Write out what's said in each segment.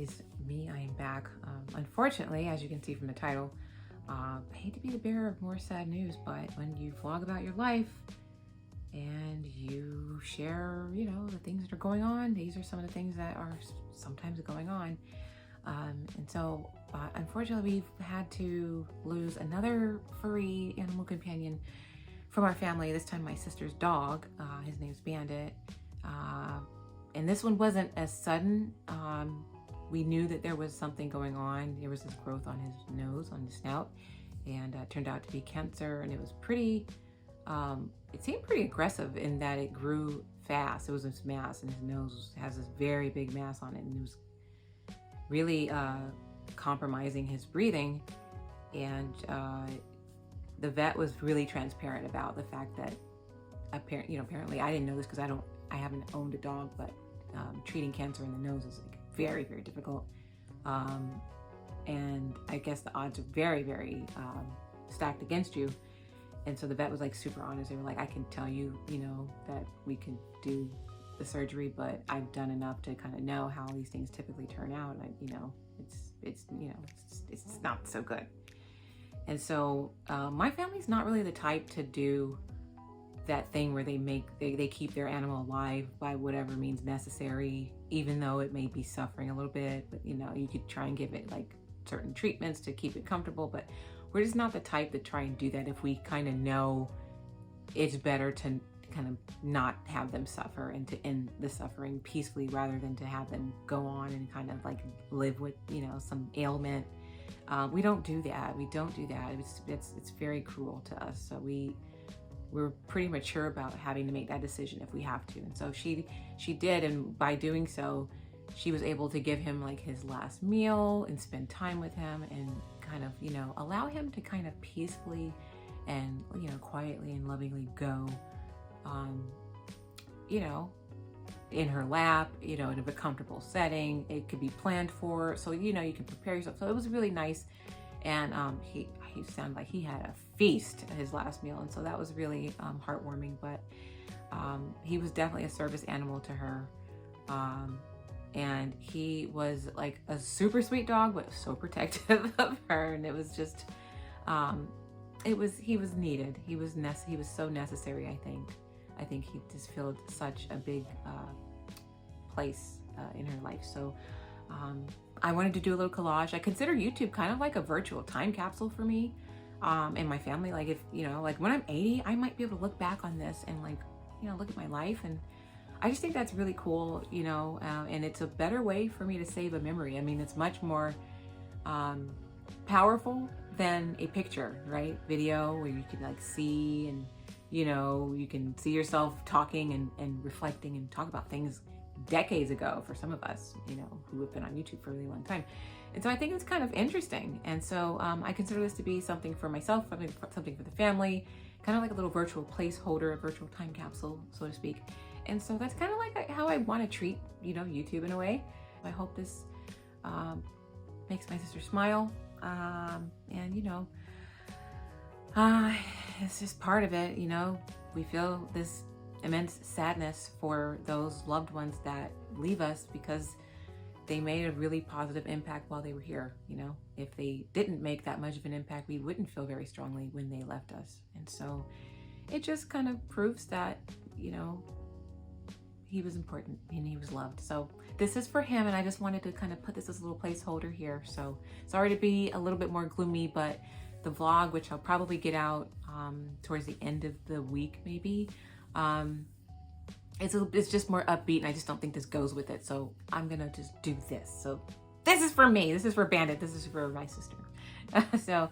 ladies, me, I am back. Unfortunately, as you can see from the title, I hate to be the bearer of more sad news, but when you vlog about your life and you share, the things that are going on, these are some of the things that are sometimes going on. And so, unfortunately, we've had to lose another furry animal companion from our family, this time my sister's dog. His name's Bandit. And this one wasn't as sudden. We knew that there was something going on. There was this growth on his nose, on his snout, and it turned out to be cancer. And it was pretty, it seemed pretty aggressive in that it grew fast. It was this mass, and his nose has this very big mass on it, and it was really compromising his breathing. And the vet was really transparent about the fact that apparently I didn't know this because I haven't owned a dog, but treating cancer in the nose is like very, very difficult. And I guess the odds are very, very stacked against you. And so the vet was like super honest. They were like, I can tell you, that we can do the surgery, but I've done enough to kind of know how these things typically turn out. And it's not so good. And so my family's not really the type to do that thing where they keep their animal alive by whatever means necessary, even though it may be suffering a little bit. But you could try and give it like certain treatments to keep it comfortable, but we're just not the type to try and do that if we kind of know it's better to kind of not have them suffer and to end the suffering peacefully rather than to have them go on and kind of like live with some ailment. We don't do that. It's very cruel to us. So we're pretty mature about having to make that decision if we have to. And so she did, and by doing so, she was able to give him like his last meal and spend time with him and kind of, allow him to kind of peacefully and, quietly and lovingly go, in her lap, in a comfortable setting. It could be planned for, so, you can prepare yourself. So it was really nice. And he sounded like he had a feast at his last meal. And so that was really heartwarming, but he was definitely a service animal to her. And he was like a super sweet dog, but so protective of her. And it was just, he was needed. He was so necessary, I think. I think he just filled such a big place in her life. So I wanted to do a little collage. I consider YouTube kind of like a virtual time capsule for me and my family. Like if, like when I'm 80, I might be able to look back on this and like, look at my life. And I just think that's really cool, and it's a better way for me to save a memory. I mean, it's much more powerful than a picture, right? Video where you can like see and, you can see yourself talking and reflecting and talk about things decades ago for some of us, who have been on YouTube for a really long time. And so I think it's kind of interesting. And so I consider this to be something for myself, something for the family, kind of like a little virtual placeholder, a virtual time capsule, so to speak. And so that's kind of like how I want to treat, YouTube in a way. I hope this makes my sister smile. And, it's just part of it, we feel this immense sadness for those loved ones that leave us because they made a really positive impact while they were here. If they didn't make that much of an impact, we wouldn't feel very strongly when they left us. And so it just kind of proves that, he was important and he was loved. So this is for him, and I just wanted to kind of put this as a little placeholder here. So sorry to be a little bit more gloomy, but the vlog, which I'll probably get out towards the end of the week maybe, it's just more upbeat, and I just don't think this goes with it. So I'm gonna just do this. So this is for me, this is for Bandit, this is for my sister. So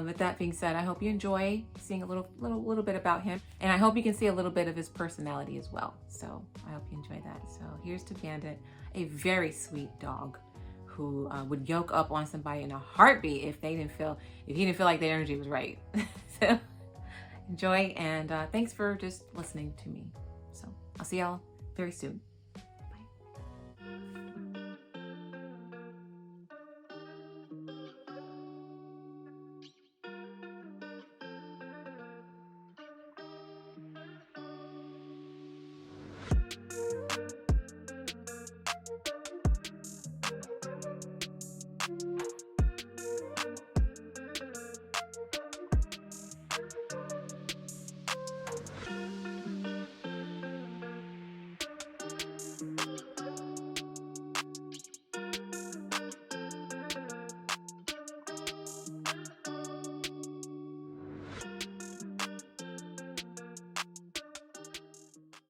with that being said, I hope you enjoy seeing a little bit about him, and I hope you can see a little bit of his personality as well. So I hope you enjoy that. So here's to Bandit, a very sweet dog who would yoke up on somebody in a heartbeat if he didn't feel like the energy was right. So enjoy, and thanks for just listening to me. So I'll see y'all very soon.